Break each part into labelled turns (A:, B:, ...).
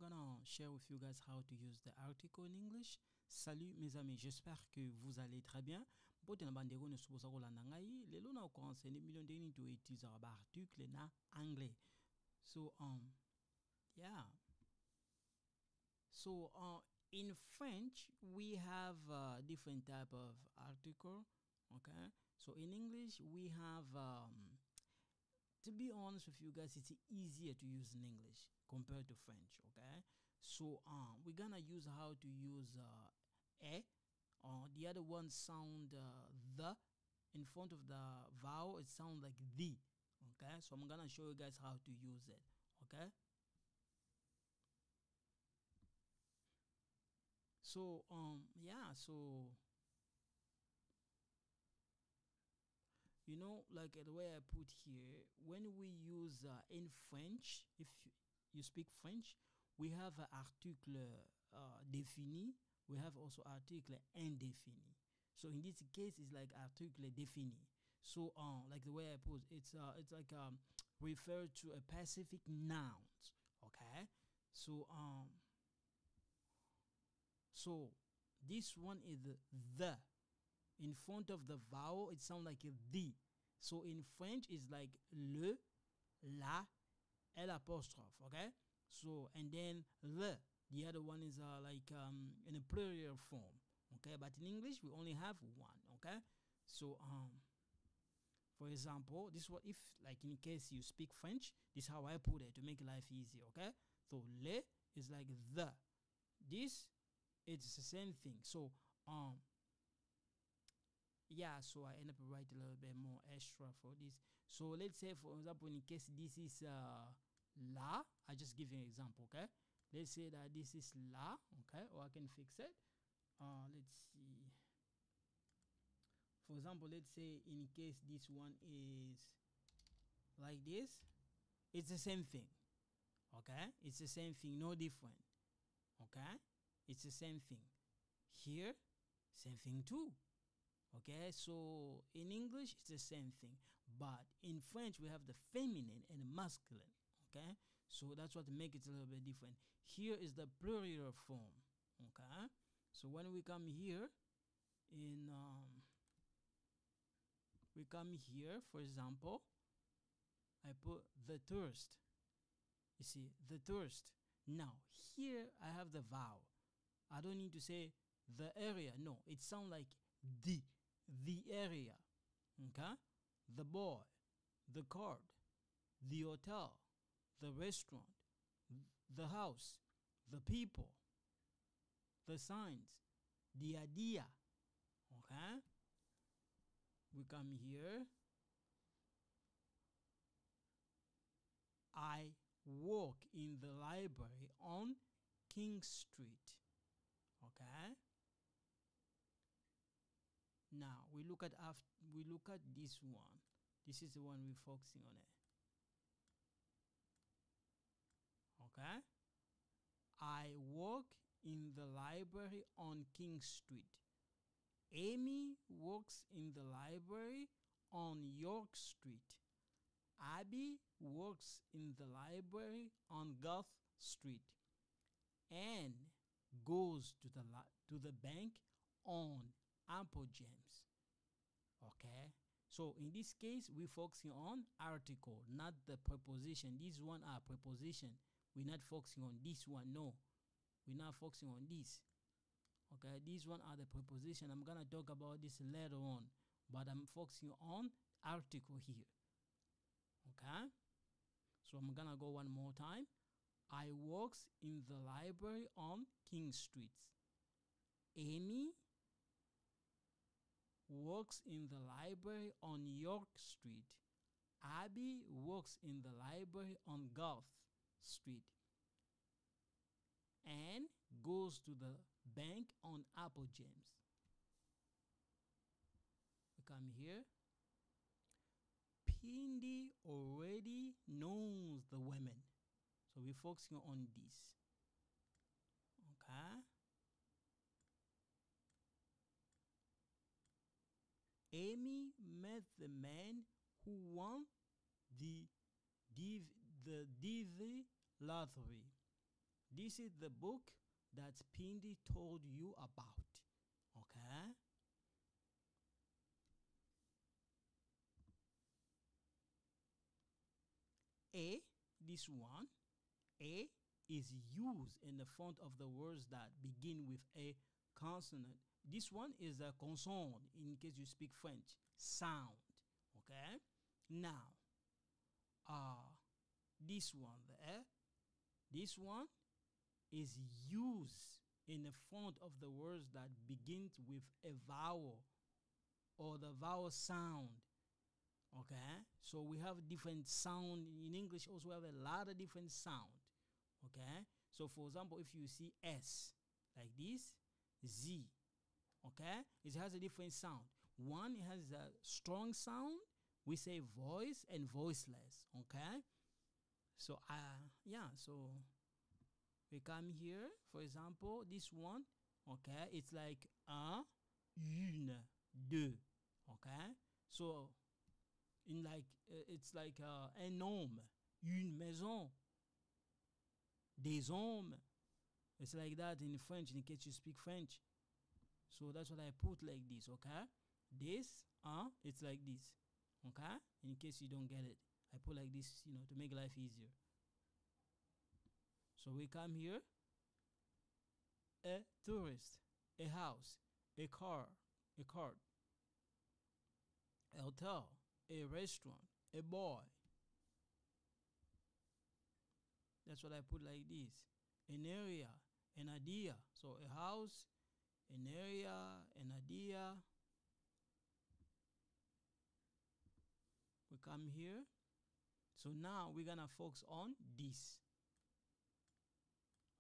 A: gonna share with you guys how to use the article in English. Salut mes amis, j'espère que vous allez très bien. Bote na bandeko ne suposa kolanda ngai lelo na okoranse ni million de to utiliser ba article na anglais. So yeah. So in French we have different type of article. Okay. So in English we have to be honest with you guys, it's easier to use in English compared to French. Okay, so we're gonna use how to use a. The other one sound the in front of the vowel. It sounds like the. Okay, so I'm gonna show you guys how to use it. Okay. So yeah, so you know, like the way I put here, when we use in French, if you speak French, we have article défini. We have also article indéfini. So in this case, it's like article défini. So like the way I put, it's like refer to a specific nouns. Okay. So so this one is the. In front of the vowel, it sounds like a the. So in French, it's like le, la, l'apostrophe. Okay. So and then the other one is like in a plural form. Okay. But in English, we only have one. Okay. So for example, this is what if like in case you speak French, this is how I put it to make life easy. Okay. So le is like the. This it's the same thing. So yeah, so I end up writing a little bit more extra for this. So let's say, for example, in case this is la, I just give you an example, okay? Let's say that this is la, okay? Or I can fix it. Let's see. For example, let's say in case this one is like this, it's the same thing, okay? It's the same thing, no different, okay? It's the same thing. Here, same thing too. Okay, so in English it's the same thing, but in French we have the feminine and the masculine. Okay, so that's what makes it a little bit different. Here is the plural form. Okay, so when we come here in we come here, for example, I put the thirst. You see, the thirst. Now here I have the vowel. I don't need to say the area. No, it sounds like the area, okay, the boy, the card, the hotel, the restaurant, the house, the people, the signs, the idea. Okay, we come here. I work in the library on King Street. Okay. Now we look at this one. This is the one we're focusing on it. Okay. I work in the library on King Street. Amy works in the library on York Street. Abby works in the library on Gulf Street. Anne goes to the bank on Ample James. Okay, so in this case we're focusing on article, not the preposition. These one are preposition. We're not focusing on this one. No, we're not focusing on this. Okay, these one are the preposition. I'm gonna talk about this later on, but I'm focusing on article here. Okay, so I'm gonna go one more time. I works in the library on King Street. Amy works in the library on York Street. Abby works in the library on Gulf Street. Anne goes to the bank on Apple James. We come here. Pindi already knows the women. So we're focusing on this. Okay. Amy met the man who won the DV lottery. This is the book that Pindi told you about. Okay? A, this one, A is used in the front of the words that begin with a consonant. This one is a consonant in case you speak French. Sound. Okay? Now, this one there, this one is used in the front of the words that begins with a vowel or the vowel sound. Okay, so we have different sound in English. Also, we have a lot of different sound. Okay, so for example, if you see S like this, Z, okay, it has a different sound. One, it has a strong sound. We say voice and voiceless. Okay, so yeah, so we come here. For example, this one, okay, it's like un, une, deux. Okay, so it's like un homme, une maison, des hommes. It's like that in French, in case you speak French. So that's what I put like this, okay? This, it's like this, okay? In case you don't get it, I put like this, to make life easier. So we come here, a tourist, a house, a car, a cart, a hotel, a restaurant, a boy. That's what I put like this. An area, an idea. So a house, an area, an idea. We come here. So now we're gonna focus on this.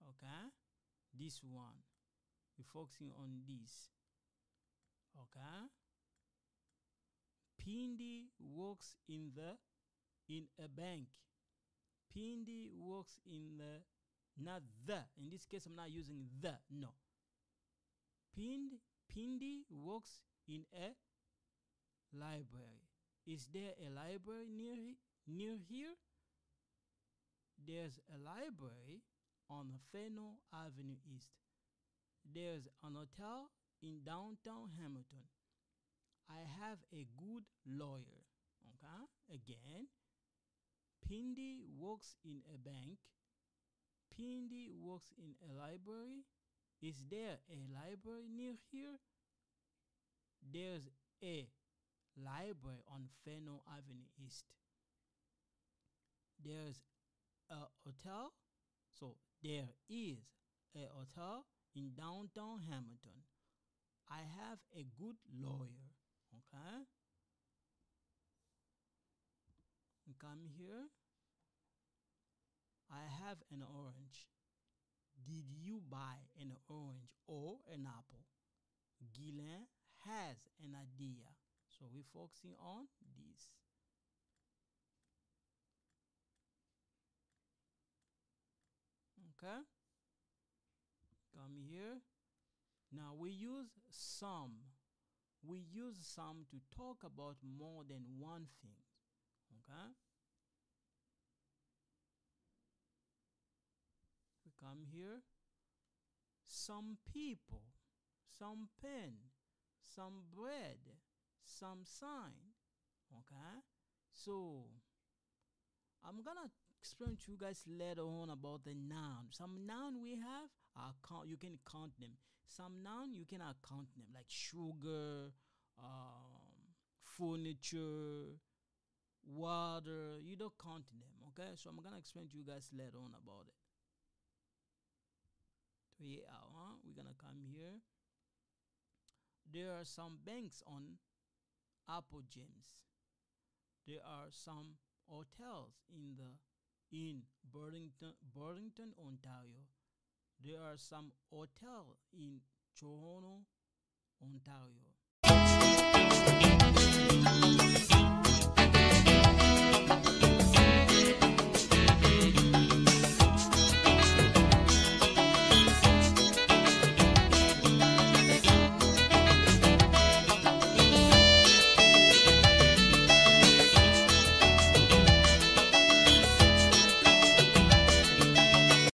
A: Okay? This one. We're focusing on this. Okay? Pindi works in a bank. Pindi works in not the. In this case, I'm not using the. No. Pindi works in a library. Is there a library near here? There's a library on Feno Avenue East. There's an hotel in downtown Hamilton. I have a good lawyer. Okay? Again, Pindi works in a bank. Pindi works in a library. Is there a library near here? There's a library on Feno Avenue East. There's a hotel. So there is a hotel in downtown Hamilton. I have a good lawyer. Okay? Come here. I have an orange. Did you buy an orange or an apple? Guylain has an idea. So we're focusing on this. Okay? Come here. Now we use some. We use some to talk about more than one thing. Okay? We come here. Some people, some pen, some bread, some sign. Okay? So I'm gonna explain to you guys later on about the noun. Some noun we have you can count them. Some noun you cannot count them, like sugar, furniture, water. You don't count them. Okay? So I'm gonna explain to you guys later on about it. We're gonna come here. There are some banks on Apple James. There are some hotels in Burlington, Ontario. There are some hotels in Toronto, Ontario.